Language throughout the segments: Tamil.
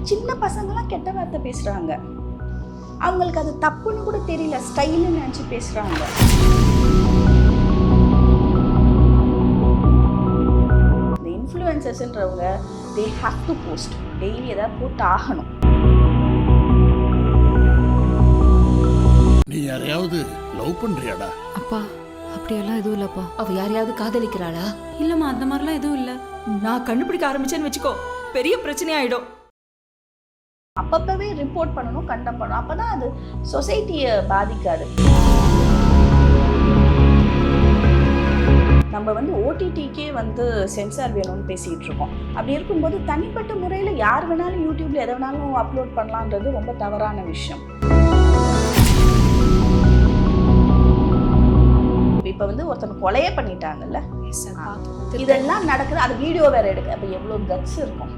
சின்ன பசங்களாம் கெட்ட வார்த்தை பேசுகிறாங்க, அவங்களுக்கு அது தப்புன்னு கூட தெரியல, ஸ்டைலுன்னு நினச்சி பேசுகிறாங்க. இந்த இன்ஃப்ளூயன்சர்ஸ்ன்றவங்க they have to post, daily எதாவது போட்டு ஆகணும். நீ யாரையாவது லவ் பண்றியாடா? அப்பா அப்படியெல்லாம் எதுவும் இல்லப்பா. அவ யாரையாவது காதலிக்கிறாளா? இல்லம்மா, அந்த மாதிரிலாம் எதுவும் இல்ல. நான் கண்டுபிடிக்க ஆரம்பிச்சேன்னு வச்சுக்கோ, பெரிய பிரச்சனை ஆயிடும். அப்பப்பவே ரிப்போர்ட் பண்ணணும், கண்டம் பண்ணணும். அப்பதான் அது சொசைட்டியை பாதிக்காது. நம்ம வந்து ஓடிடிக்கே வந்து சென்சார் வேணும்னு பேசிகிட்டு இருக்கோம். அப்படி இருக்கும்போது தனிப்பட்ட முறையில் யார் வேணாலும் யூடியூப்ல எதை வேணாலும் அப்லோட் பண்ணலான்றது ரொம்ப தவறான விஷயம். இப்போ வந்து ஒருத்தன் கொலையே பண்ணிட்டாங்கல்ல, இதெல்லாம் நடக்குது, அது வீடியோ வேற எடுக்க, அப்போ எவ்வளோ கட்ஸ் இருக்கும்.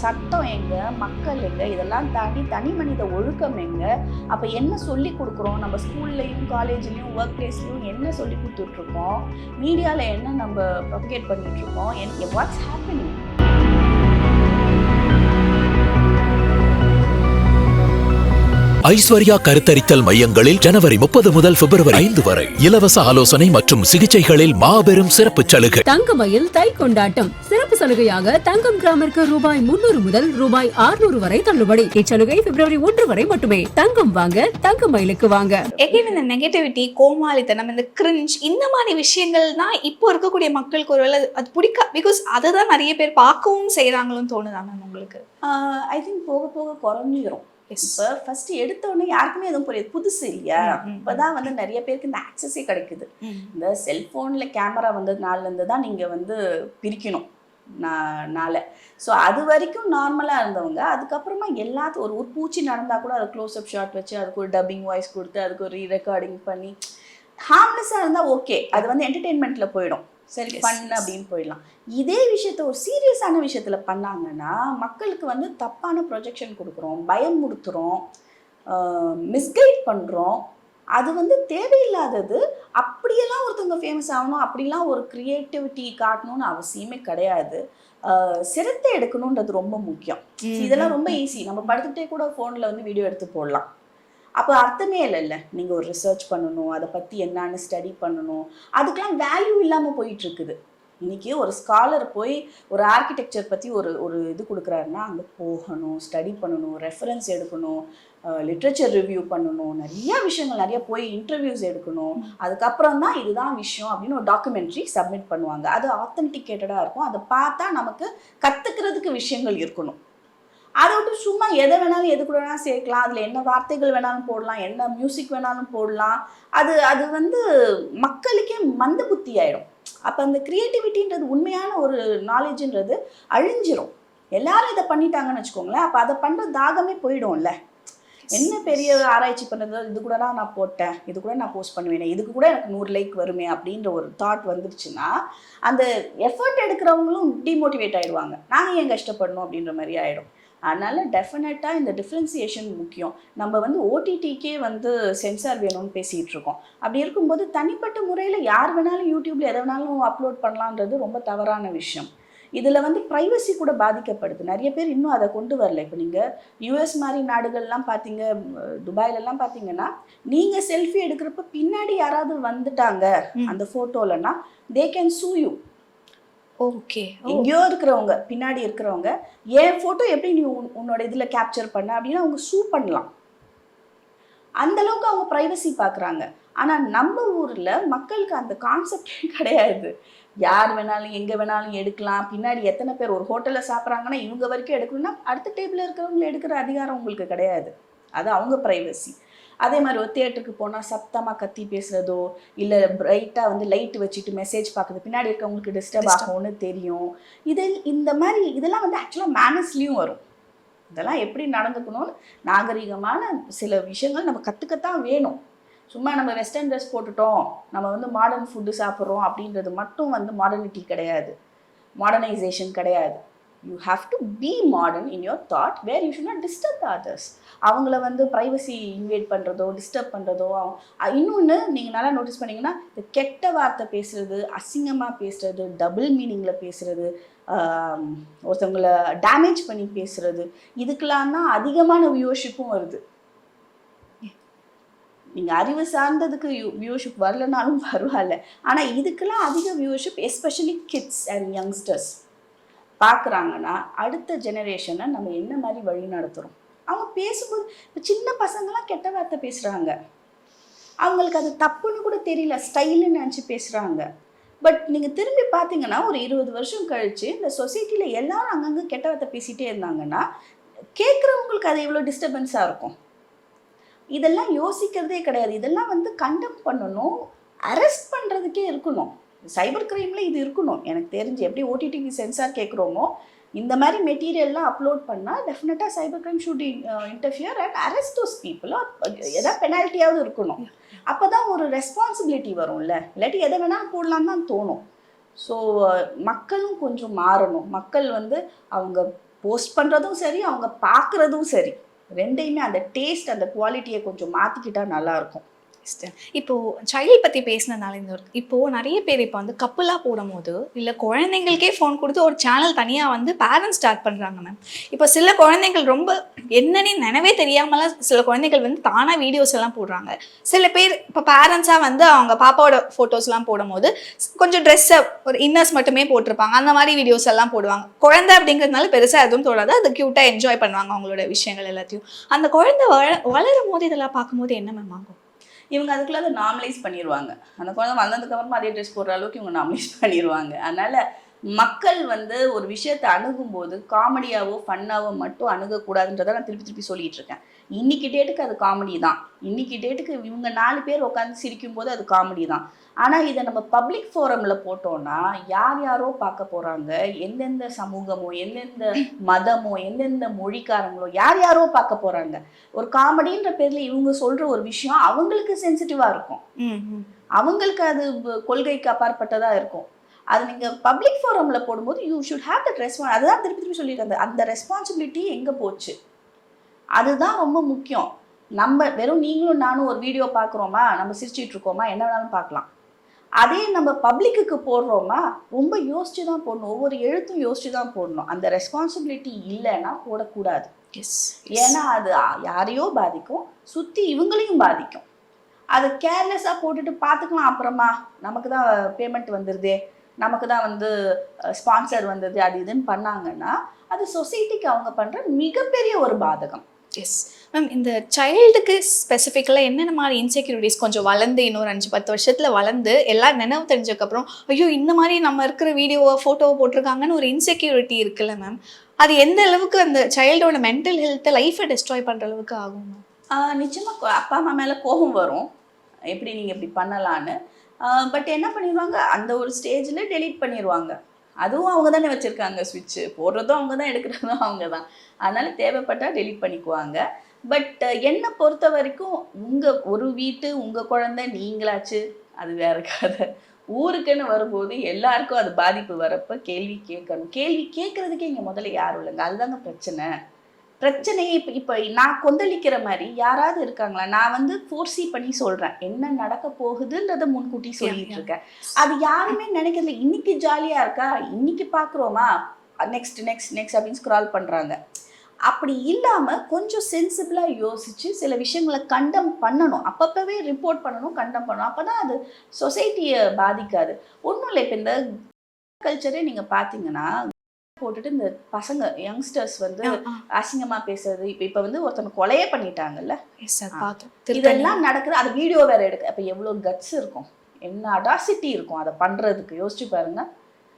சட்டம் எங்க, மக்கள் எங்க, இதெல்லாம் தாண்டி தனி மனித ஒழுக்கம் எங்க? அப்போ என்ன சொல்லி கொடுக்குறோம்? நம்ம ஸ்கூல்லையும் காலேஜ்லையும் ஒர்க் பிளேஸ்லையும் என்ன சொல்லி கொடுத்துட்ருக்கோம்? மீடியாவில் என்ன நம்ம ப்ரொபகேட் பண்ணிகிட்ருக்கோம்? What's happening? ஐஸ்வர்யா கருத்தரித்தல் மையங்களில் ஜனவரி 30 முதல் பிப்ரவரி 5 வரை இலவச ஆலோசனை மற்றும் சிகிச்சைகளில் மாபெரும் சிறப்பு சலுகை. தங்கமயில் தை கொண்டாட்டம் சிறப்பு சலுகையாக தங்கம் கிராமிற்கு ரூபாய் 300 முதல் ரூபாய் 600 வரை தள்ளுபடி. இச்சலுகை பிப்ரவரி 1 வரை மட்டுமே. தங்கம் வாங்க தங்கமயிலுக்கு வாங்க. எகைன் இந்த நெகட்டிவிட்டி, கோமாளித்தனம், இந்த கிரிஞ்ச், இந்த மாதிரி விஷயங்கள் தான் இப்போ இருக்கக்கூடிய மக்களுக்கு ஒருவேளை அது பிடிக்கா, பிகாஸ் அதை தான் நிறைய பேர் பார்க்கவும் செய்கிறாங்களும் தோணுதா மேம் உங்களுக்கு? ஐ திங்க் போக போக குறைஞ்சிரும். இப்போ ஃபர்ஸ்ட் எடுத்தோடனே யாருக்குமே எதுவும் புரியுது, புதுசு இல்லையா? இப்போதான் வந்து நிறைய பேருக்கு இந்த ஆக்சஸே கிடைக்குது. இந்த செல்ஃபோனில் கேமரா வந்ததுனாலேருந்து தான் நீங்கள் வந்து பிரிக்கணும் ஸோ அது வரைக்கும் நார்மலாக இருந்தவங்க அதுக்கப்புறமா எல்லாத்துக்கும் ஒரு பூச்சி நடந்தால் கூட அதை க்ளோஸ்அப் ஷாட் வச்சு அதுக்கு ஒரு டப்பிங் வாய்ஸ் கொடுத்து அதுக்கு ஒரு ரெக்கார்டிங் பண்ணி ஹார்ம்லெஸ்ஸாக இருந்தால் ஓகே, அது வந்து என்டர்டெயின்மெண்ட்டில் போயிடும், சரி பண்ணு அப்படின்னு போயிடலாம். இதே விஷயத்த ஒரு சீரியஸான விஷயத்தில் பண்ணாங்கன்னா மக்களுக்கு வந்து தப்பான ப்ரொஜெக்ஷன் கொடுக்குறோம், பயமுறுத்துகிறோம், மிஸ்கைட் பண்ணுறோம். அது வந்து தேவையில்லாதது. அப்படியெல்லாம் ஒருத்தவங்க ஃபேமஸ் ஆகணும், அப்படிலாம் ஒரு க்ரியேட்டிவிட்டி காட்டணும்னு அவசியமே கிடையாது. சிரத்தை எடுக்கணுன்றது ரொம்ப முக்கியம். இதெல்லாம் ரொம்ப ஈஸி, நம்ம படுத்துகிட்டே கூட ஃபோனில் வந்து வீடியோ எடுத்து போடலாம். அப்போ அர்த்தமே இல்லைல்ல, நீங்கள் ஒரு ரிசர்ச் பண்ணணும், அதை பற்றி என்னான்னு ஸ்டடி பண்ணணும், அதுக்கெலாம் வேல்யூ இல்லாமல் போயிட்டுருக்குது. இன்றைக்கி ஒரு ஸ்காலர் போய் ஒரு ஆர்கிடெக்சர் பற்றி ஒரு இது கொடுக்குறாருன்னா அங்கே போகணும், ஸ்டடி பண்ணணும், ரெஃபரன்ஸ் எடுக்கணும், லிட்ரேச்சர் ரிவ்யூ பண்ணணும், நிறைய விஷயங்கள், நிறைய போய் இன்டர்வியூஸ் எடுக்கணும். அதுக்கப்புறம் தான் இதுதான் விஷயம் அப்படின்னு ஒரு டாக்குமெண்ட்ரி சப்மிட் பண்ணுவாங்க. அது ஆத்தென்டிகேட்டடாக இருக்கும், அதை பார்த்தா நமக்கு கற்றுக்கிறதுக்கு விஷயங்கள் இருக்கணும். அதை விட்டு சும்மா எதை வேணாலும் எது கூட வேணாலும் சேர்க்கலாம், அதில் என்ன வார்த்தைகள் வேணாலும் போடலாம், என்ன மியூசிக் வேணாலும் போடலாம். அது வந்து மக்களுக்கே மந்த புத்தி ஆகிடும். அப்போ அந்த க்ரியேட்டிவிட்டின்றது, உண்மையான ஒரு நாலேஜுன்றது அழிஞ்சிரும். எல்லாரும் இதை பண்ணிட்டாங்கன்னு வச்சுக்கோங்களேன், அப்போ அதை பண்ணுற தாகமே போயிடும்ல. என்ன பெரிய ஆராய்ச்சி பண்ணுறது, இது கூட தான் நான் போட்டேன், இது கூட நான் போஸ்ட் பண்ணுவேனே, இதுக்கு கூட எனக்கு 100 லைக் வருமே அப்படின்ற ஒரு தாட் வந்துருச்சுன்னா அந்த எஃபர்ட் எடுக்கிறவங்களும் டிமோட்டிவேட் ஆகிடுவாங்க. நாங்கள் ஏன் கஷ்டப்படணும் அப்படின்ற மாதிரி ஆகிடும். அதனால் டெஃபினட்டாக இந்த டிஃப்ரென்சியேஷன் முக்கியம். நம்ம வந்து ஓடிடிக்கே வந்து சென்சார் வேணும்னு பேசிகிட்டு இருக்கோம். அப்படி இருக்கும்போது தனிப்பட்ட முறையில் யார் வேணாலும் யூடியூப்பில் எதை வேணாலும் அப்லோட் பண்ணலான்றது ரொம்ப தவறான விஷயம். இதில் வந்து ப்ரைவசி கூட பாதிக்கப்படுது. நிறைய பேர் இன்னும் அதை கொண்டு வரல. இப்போ நீங்கள் யூஎஸ் மாதிரி நாடுகள்லாம் பார்த்தீங்க, துபாயிலெல்லாம் பார்த்தீங்கன்னா நீங்கள் செல்ஃபி எடுக்கிறப்ப பின்னாடி யாராவது வந்துட்டாங்க அந்த ஃபோட்டோலன்னா தே கேன் சூ யூ. ஓகே, எங்கேயோ இருக்கிறவங்க, பின்னாடி இருக்கிறவங்க என் ஃபோட்டோ எப்படி நீ உன்னோட இதில் கேப்சர் பண்ண அப்படின்னு அவங்க சூ பண்ணலாம். அந்தளவுக்கு அவங்க ப்ரைவசி பார்க்குறாங்க. ஆனால் நம்ம ஊரில் மக்களுக்கு அந்த கான்செப்டே கிடையாது. யார் வேணாலும் எங்கே வேணாலும் எடுக்கலாம். பின்னாடி எத்தனை பேர் ஒரு ஹோட்டலில் சாப்பிட்றாங்கன்னா இவங்க வரைக்கும் எடுக்கணும்னா அடுத்த டேபிளில் இருக்கிறவங்களை எடுக்கிற அதிகாரம் உங்களுக்கு கிடையாது. அது அவங்க ப்ரைவசி. அதே மாதிரி ஒரு தியேட்டருக்கு போனால் சத்தமாக கத்தி பேசுகிறதோ இல்லை பிரைட்டாக வந்து லைட் வச்சுட்டு மெசேஜ் பார்க்குறது பின்னாடி இருக்கவங்களுக்கு டிஸ்டர்ப் ஆகும்னு தெரியும். இந்த மாதிரி இதெல்லாம் வந்து ஆக்சுவலாக மேனர்ஸ்லேயும் வரும். இதெல்லாம் எப்படி நடந்துக்கணும்னு நாகரிகமான சில விஷயங்கள் நம்ம கற்றுக்கத்தான் வேணும். சும்மா நம்ம வெஸ்டர்ன் ட்ரெஸ் போட்டுட்டோம், நம்ம வந்து மாடர்ன் ஃபுட்டு சாப்பிட்றோம் அப்படின்றது மட்டும் வந்து மாடர்னிட்டி கிடையாது, மாடர்னைசேஷன் கிடையாது. You have to be modern in your thought where you should not disturb others. அவங்கள வந்து ப்ரைவசி இன்வேட் பண்ணுறதோ டிஸ்டர்ப் பண்ணுறதோ. இன்னொன்று நீங்கள் நல்லா நோட்டீஸ் பண்ணிங்கன்னா, இந்த கெட்ட வார்த்தை பேசுகிறது, அசிங்கமாக பேசுகிறது, டபுள் மீனிங்கில் பேசுகிறது, ஒருத்தவங்களை டேமேஜ் பண்ணி பேசுகிறது, இதுக்கெல்லாம் தான் அதிகமான வியூவர்ஷிப்பும் வருது. நீங்கள் அறிவு சார்ந்ததுக்கு வியூவர்ஷிப் வரலனாலும் பரவாயில்ல, ஆனால் இதுக்கெல்லாம் அதிக viewership especially kids and youngsters பார்க்குறாங்கன்னா அடுத்த ஜெனரேஷனை நம்ம என்ன மாதிரி வழி நடத்துகிறோம். அவங்க பேசும்போது இப்போ சின்ன பசங்களாம் கெட்ட வார்த்தை பேசுகிறாங்க, அவங்களுக்கு அது தப்புன்னு கூட தெரியல, ஸ்டைலுன்னு நினச்சி பேசுகிறாங்க. பட் நீங்கள் திரும்பி பார்த்தீங்கன்னா ஒரு 20 வருஷம் கழித்து இந்த சொசைட்டியில் எல்லாரும் அங்கங்கே கெட்ட வார்த்தை பேசிகிட்டே இருந்தாங்கன்னா கேட்குறவங்களுக்கு அது எவ்வளோ டிஸ்டர்பன்ஸாக இருக்கும். இதெல்லாம் யோசிக்கிறதே கிடையாது. இதெல்லாம் வந்து கண்டெம் பண்ணணும், அரெஸ்ட் பண்ணுறதுக்கே இருக்கணும். சைபர் கிரைமில் இது இருக்கணும். எனக்கு தெரிஞ்சு எப்படி ஓடிடிக்கு சென்சார் கேட்குறோமோ இந்த மாதிரி மெட்டீரியல்லாம் அப்லோட் பண்ணால் டெஃபினட்டாக cyber crime should interfere and arrest those people. எதாவது பெனால்ட்டியாவது இருக்கணும். அப்போ தான் ஒரு ரெஸ்பான்சிபிலிட்டி வரும்ல. இல்லாட்டி எதை வேணாலும் போடலாம் தான் தோணும். ஸோ மக்களும் கொஞ்சம் மாறணும். மக்கள் வந்து அவங்க போஸ்ட் பண்ணுறதும் சரி, அவங்க பார்க்குறதும் சரி, ரெண்டையுமே அந்த டேஸ்ட் அந்த குவாலிட்டியை கொஞ்சம் மாற்றிக்கிட்டா நல்லாயிருக்கும். இப்போ சைல்டு பற்றி பேசினதுனால இப்போது நிறைய பேர் இப்போ வந்து கப்பலாக போடும் போது இல்லை குழந்தைங்களுக்கே ஃபோன் கொடுத்து ஒரு சேனல் தனியாக வந்து பேரண்ட்ஸ் ஸ்டார்ட் பண்ணுறாங்க மேம். இப்போ சில குழந்தைகள் ரொம்ப என்னன்னு நினைவே தெரியாமலாம் சில குழந்தைகள் வந்து தானாக வீடியோஸ் எல்லாம் போடுறாங்க. சில பேர் இப்போ பேரண்ட்ஸாக வந்து அவங்க பாப்பாவோட ஃபோட்டோஸ்லாம் போடும்போது கொஞ்சம் ட்ரெஸ்ஸை ஒரு இன்னர்ஸ் மட்டுமே போட்டிருப்பாங்க, அந்த மாதிரி வீடியோஸ் எல்லாம் போடுவாங்க. குழந்தை அப்படிங்கிறதுனால பெருசாக எதுவும் தோடாது, அது க்யூட்டாக என்ஜாய் பண்ணுவாங்க அவங்களோட விஷயங்கள் எல்லாத்தையும். அந்த குழந்தை வளரும் போது இதெல்லாம் பார்க்கும்போது என்ன மேம் ஆகும்? இவங்க அதுக்குள்ள அதை நார்மலைஸ் பண்ணிடுவாங்க. அந்த குழந்தை வளர்ந்ததுக்கப்புறமா அதே ட்ரெஸ் போடுற அளவுக்கு இவங்க நார்மலைஸ் பண்ணிடுவாங்க. அதனால் மக்கள் வந்து ஒரு விஷயத்தை அணுகும்போது காமெடியாவோ ஃபன்னாவோ மட்டும் அணுகக்கூடாதுன்றதை நான் திருப்பி சொல்லிகிட்டு இருக்கேன். இன்னைக்கு டேட்டுக்கு அது காமெடி தான். இன்னைக்கு டேட்டுக்கு இவங்க 4 பேர் உட்காந்து சிரிக்கும் போது அது காமெடி தான். ஆனால் இதை நம்ம பப்ளிக் ஃபோரமில் போட்டோன்னா யார் யாரோ பார்க்க போகிறாங்க, எந்தெந்த சமூகமோ எந்தெந்த மதமோ எந்தெந்த மொழிக்காரங்களோ யார் யாரோ பார்க்க போகிறாங்க. ஒரு காமெடின்ற பேரில் இவங்க சொல்கிற ஒரு விஷயம் அவங்களுக்கு சென்சிட்டிவாக இருக்கும், அவங்களுக்கு அது கொள்கைக்கு அப்பாற்பட்டதாக இருக்கும். அது நீங்கள் பப்ளிக் ஃபோரமில் போடும்போது you should have that response. அதுதான் திருப்பி சொல்லியிருக்காங்க, அந்த ரெஸ்பான்சிபிலிட்டி எங்கே போச்சு, அதுதான் ரொம்ப முக்கியம். நம்ம வெறும் நீங்களும் நானும் ஒரு வீடியோ பார்க்குறோமா, நம்ம சிரிச்சிட்டு இருக்கோமா, என்ன வேணாலும் பார்க்கலாம். அதே நம்ம பப்ளிக்கு போடுறோமா ரொம்ப யோசிச்சு தான் போடணும், ஒவ்வொரு எழுத்தும் யோசிச்சு தான் போடணும். அந்த ரெஸ்பான்சிபிலிட்டி இல்லைன்னா போடக்கூடாது. ஏன்னா அது யாரையோ பாதிக்கும், சுற்றி இவங்களையும் பாதிக்கும். அதை கேர்லெஸ்ஸாக போட்டுட்டு பார்த்துக்கலாம், அப்புறமா நமக்கு தான் பேமெண்ட் வந்துடுதே, நமக்கு தான் வந்து ஸ்பான்சர் வந்தது, அது இதுன்னு பண்ணாங்கன்னா அது சொசைட்டிக்கு அவங்க பண்ணுற மிகப்பெரிய ஒரு பாதகம். எஸ் மேம், இந்த சைல்டுக்கு ஸ்பெசிஃபிக்கலாக என்னென்ன மாதிரி இன்செக்யூரிட்டிஸ் கொஞ்சம் வளர்ந்து இன்னொரு 5-10 வருஷத்தில் வளர்ந்து எல்லாம் நினைவு தெரிஞ்சதுக்கப்புறம் ஐயோ இந்த மாதிரி நம்ம இருக்கிற வீடியோவை ஃபோட்டோவை போட்டிருக்காங்கன்னு ஒரு இன்செக்யூரிட்டி இருக்குல்ல மேம், அது எந்த அளவுக்கு அந்த சைல்டோட மென்டல் ஹெல்த்தை லைஃப்பை டெஸ்ட்ராய் பண்ணுற அளவுக்கு ஆகும் மேம்? நிச்சயமாக அப்பா அம்மா மேலே கோபம் வரும், எப்படி நீங்கள் இப்படி பண்ணலான்னு. பட் என்ன பண்ணிடுவாங்க, அந்த ஒரு ஸ்டேஜில் டெலீட் பண்ணிடுவாங்க. அதுவும் அவங்க தானே வச்சுருக்காங்க ஸ்விட்ச்சு, போடுறதும் அவங்க தான், எடுக்கிறதும் அவங்க தான். அதனால் தேவைப்பட்டால் டெலீட் பண்ணிக்குவாங்க. பட் என்னை பொறுத்த வரைக்கும் உங்கள் ஒரு வீட்டு உங்கள் குழந்தை நீங்களாச்சு அது வேற கதை. ஊருக்குன்னு வரும்போது எல்லாருக்கும் அது பாதிப்பு வரப்போ கேள்வி கேட்கணும். கேள்வி கேட்குறதுக்கே இங்கே முதல்ல யாரும் இல்லைங்க, அதுதாங்க பிரச்சனையே. இப்போ நான் கொந்தளிக்கிற மாதிரி யாராவது இருக்காங்களா? நான் வந்து ஃபோர்ஸி பண்ணி சொல்கிறேன், என்ன நடக்க போகுதுன்றதை முன்கூட்டி சொல்லிட்டு இருக்கேன். அது யாருமே நினைக்கிறதில்ல. இன்னைக்கு ஜாலியாக இருக்கா, இன்னைக்கு பார்க்குறோமா, நெக்ஸ்ட் அப்படின்னு ஸ்க்ரால் பண்ணுறாங்க. அப்படி இல்லாமல் கொஞ்சம் சென்சிபிளாக யோசித்து சில விஷயங்களை கண்டம் பண்ணணும், அப்பப்போவே ரிப்போர்ட் பண்ணணும், கண்டம் பண்ணணும். அப்போ தான் அது சொசைட்டியை பாதிக்காது. ஒன்றும் இல்லை, இப்போ இந்த கல்ச்சரே நீங்கள் பார்த்தீங்கன்னா போட்டுட்டு இந்த பசங்க யங்ஸ்டர்ஸ் வந்து அசிங்கமாக பேசுறது, இப்போ வந்து ஒருத்தனை கொலையே பண்ணிட்டாங்கல்ல, இதெல்லாம் நடக்குது. அது வீடியோ வேற எடுக்க, அப்போ எவ்வளோ கட்ஸ் இருக்கும், என்ன அடாசிட்டி இருக்கும் அதை பண்ணுறதுக்கு. யோசிச்சு பாருங்க.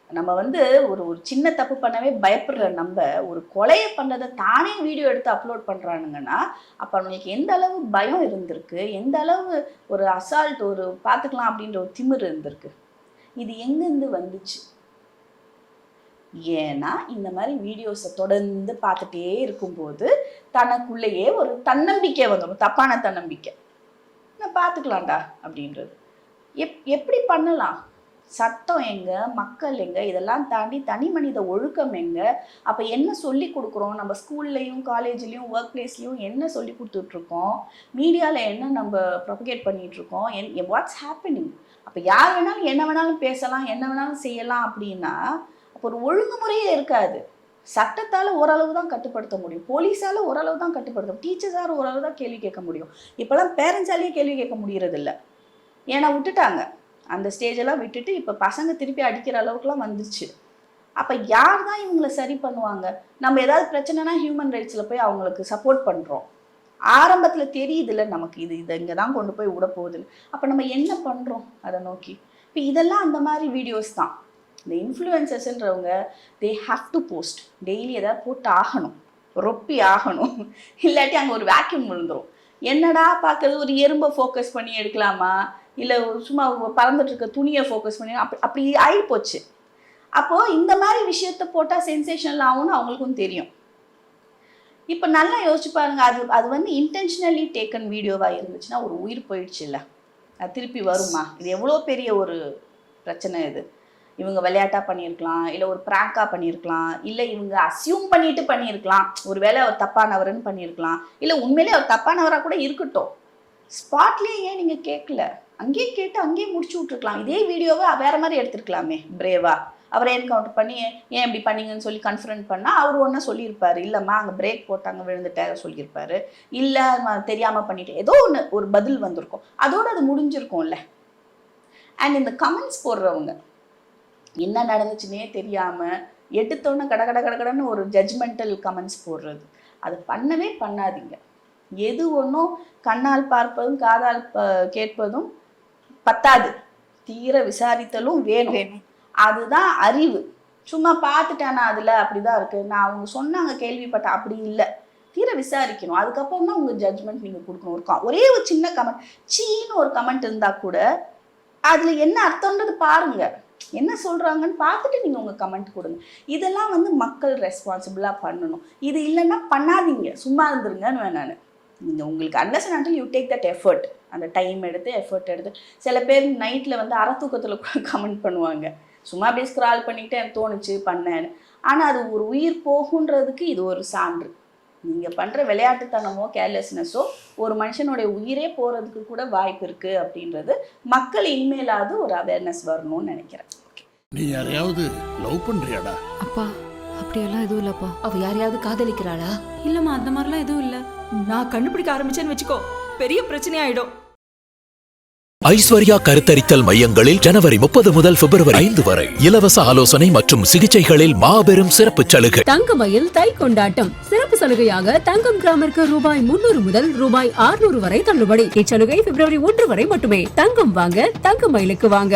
நம்ம வந்து ஒரு சின்ன தப்பு பண்ணவே பயப்படுற நம்ம ஒரு கொலையை பண்ணுறதை தானே வீடியோ எடுத்து அப்லோட் பண்ணுறானுங்கன்னா அப்போ அவங்களுக்கு எந்த அளவு பயம் இருந்திருக்கு, எந்த அளவு ஒரு அசால்ட், ஒரு பார்த்துக்கலாம் அப்படின்ற ஒரு திமிர் இருந்திருக்கு. இது எங்கேருந்து வந்துச்சு? ஏன்னா இந்த மாதிரி வீடியோஸை தொடர்ந்து பார்த்துட்டே இருக்கும்போது தனக்குள்ளேயே ஒரு தன்னம்பிக்கை வந்துடும், தப்பான தன்னம்பிக்கை. நான் பார்த்துக்கலாம்டா அப்படின்றது. எப்படி பண்ணலாம்? சட்டம் எங்க, மக்கள் எங்க, இதெல்லாம் தாண்டி தனி மனித ஒழுக்கம் எங்க? அப்போ என்ன சொல்லி கொடுக்குறோம்? நம்ம ஸ்கூல்லையும் காலேஜ்லேயும் ஒர்க் பிளேஸ்லையும் என்ன சொல்லி கொடுத்துட்ருக்கோம்? மீடியாவில் என்ன நம்ம ப்ரொபகேட் பண்ணிகிட்ருக்கோம்? What's happening? அப்போ யார் வேணாலும் என்ன வேணாலும் பேசலாம், என்ன வேணாலும் செய்யலாம் அப்படின்னா அப்போ ஒரு ஒழுங்குமுறையே இருக்காது. சட்டத்தால் ஓரளவு தான் கட்டுப்படுத்த முடியும், போலீஸால் ஓரளவு தான் கட்டுப்படுத்த முடியும், டீச்சர்ஸால் ஓரளவு தான் கேள்வி கேட்க முடியும். இப்போலாம் பேரண்ட்ஸாலேயே கேள்வி கேட்க முடியறதில்ல. ஏன்னா விட்டுட்டாங்க, அந்த ஸ்டேஜெல்லாம் விட்டுட்டு இப்போ பசங்க திருப்பி அடிக்கிற அளவுக்குலாம் வந்துருச்சு. அப்போ யார் தான் இவங்களை சரி பண்ணுவாங்க? நம்ம ஏதாவது பிரச்சனைனா ஹியூமன் ரைட்ஸில் போய் அவங்களுக்கு சப்போர்ட் பண்ணுறோம். ஆரம்பத்தில் தெரியுதுல்ல நமக்கு இதை இங்கே தான் கொண்டு போய் விட போகுதுன்னு. அப்போ நம்ம என்ன பண்ணுறோம் அதை நோக்கி? இப்போ இதெல்லாம் அந்த மாதிரி வீடியோஸ் தான். இந்த இன்ஃப்ளூயன்சர்ஸ்ன்றவங்க they have to post, daily எதாவது போட்டு ஆகணும், ரொப்பி ஆகணும். இல்லாட்டி அங்கே ஒரு வேக்யூம் விழுந்துடும். என்னடா பார்க்குறது, ஒரு எறும்பை ஃபோக்கஸ் பண்ணி எடுக்கலாமா, இல்லை சும்மா பறந்துட்டு இருக்க துணியை ஃபோக்கஸ் பண்ணி அப்படி ஆகிப்போச்சு. அப்போது இந்த மாதிரி விஷயத்த போட்டால் சென்சேஷனல் ஆகும்னு அவங்களுக்கும் தெரியும். இப்போ நல்லா யோசிச்சு பாருங்க, அது வந்து இன்டென்ஷனலி டேக்கன் வீடியோவாக இருந்துச்சுன்னா ஒரு உயிர் போயிடுச்சு இல்லை, அது திருப்பி வருமா? இது எவ்வளோ பெரிய ஒரு பிரச்சனை இது. இவங்க விளையாட்டாக பண்ணியிருக்கலாம், இல்லை ஒரு ப்ராங்காக பண்ணியிருக்கலாம், இல்லை இவங்க அசியூம் பண்ணிட்டு பண்ணியிருக்கலாம், ஒரு வேளை அவர் தப்பானவர்னு பண்ணியிருக்கலாம், இல்லை உண்மையிலே அவர் தப்பானவராக கூட இருக்கட்டும். ஸ்பாட்லேயே ஏன் நீங்கள் கேட்கல? அங்கேயே கேட்டு அங்கேயே முடிச்சு விட்ருக்கலாம். இதே வீடியோவை வேறு மாதிரி எடுத்துருக்கலாமே, பிரேவா அவரை என்கவுண்டர் பண்ணி ஏன் இப்படி பண்ணீங்கன்னு சொல்லி கன்ஃபரன்ட் பண்ணால் அவர் ஒன்றா சொல்லியிருப்பார், இல்லைம்மா அங்கே பிரேக் போட்டாங்க விழுந்துட்டாங்க சொல்லியிருப்பாரு, இல்லை தெரியாமல் பண்ணிட்டு ஏதோ ஒரு பதில் வந்திருக்கும், அதோடு அது முடிஞ்சிருக்கும்ல. அண்ட் இந்த கமெண்ட்ஸ் போடுறவங்க என்ன நடந்துச்சுன்னே தெரியாமல் எடுத்தோன்னே கடன்னு ஒரு ஜட்ஜ்மெண்டல் கமெண்ட்ஸ் போடுறது, அது பண்ணவே பண்ணாதீங்க. எது ஒன்றும் கண்ணால் பார்ப்பதும் காதால் கேட்பதும் பத்தாது, தீர விசாரித்தலும் வேணும். அதுதான் அறிவு. சும்மா பார்த்துட்டானா அதில் அப்படிதான் இருக்குது, நான் அவங்க சொன்னாங்க கேள்விப்பட்டேன், அப்படி இல்லை. தீர விசாரிக்கணும், அதுக்கப்புறம் தான் உங்கள் ஜட்ஜ்மெண்ட் நீங்கள் கொடுக்கணும். ஒரே ஒரு சின்ன கமெண்ட், சீன்னு ஒரு கமெண்ட் இருந்தால் கூட அதில் என்ன அர்த்தம்ன்றது பாருங்கள், என்ன சொல்கிறாங்கன்னு பார்த்துட்டு நீங்கள் உங்கள் கமெண்ட் கொடுங்க. இதெல்லாம் வந்து மக்கள் ரெஸ்பான்சிபிளாக பண்ணணும். இது இல்லைன்னா பண்ணாதீங்க, சும்மா இருந்துருங்கன்னு வேணான்னு. நீங்கள் உங்களுக்கு understand you take that effort, அந்த டைம் எடுத்து எஃபர்ட் எடுத்து. சில பேர் நைட்டில் வந்து அறத்தூக்கத்தில் கூட கமெண்ட் பண்ணுவாங்க, சும்மா அப்படியே ஸ்க்ரால் பண்ணிக்கிட்டு எனக்கு தோணுச்சு பண்ணேன்னு. ஆனால் அது ஒரு உயிர் போகுன்றதுக்கு இது ஒரு சான்று. நீங்கள் பண்ணுற விளையாட்டுத்தனமோ கேர்லெஸ்னஸோ ஒரு மனுஷனுடைய உயிரே போகிறதுக்கு கூட வாய்ப்பு இருக்குது அப்படின்றது மக்கள் இனிமேலாவது ஒரு அவேர்னஸ் வரணும்னு நினைக்கிறேன். நீ யாரையாவது லவ் பண்றியாடா? அப்பா அப்படியெல்லாம் எதுவும் இல்லப்பா. அவ யாரையாவது காதலிக்கிறாளா? இல்லம்மா, அந்த மாதிரிலாம் எதுவும் இல்லை. நான் கண்டுபிடிக்க ஆரம்பிச்சேன்னு வச்சுக்கோ, பெரிய பிரச்சனை ஆயிடும். ஐஸ்வர்யா கருத்தரித்தல் மையங்களில் ஜனவரி 30 முதல் பிப்ரவரி 5 வரை இலவச ஆலோசனை மற்றும் சிகிச்சைகளில் மாபெரும் சிறப்பு சலுகை. தங்கமயில் தை கொண்டாட்டம் சிறப்பு சலுகையாக தங்கம் கிராமிற்கு ரூபாய் 300 முதல் ரூபாய் 600 வரை தள்ளுபடி. இச்சலுகை பிப்ரவரி 1 வரை மட்டுமே. தங்கம் வாங்க, தங்கமயிலுக்கு வாங்க.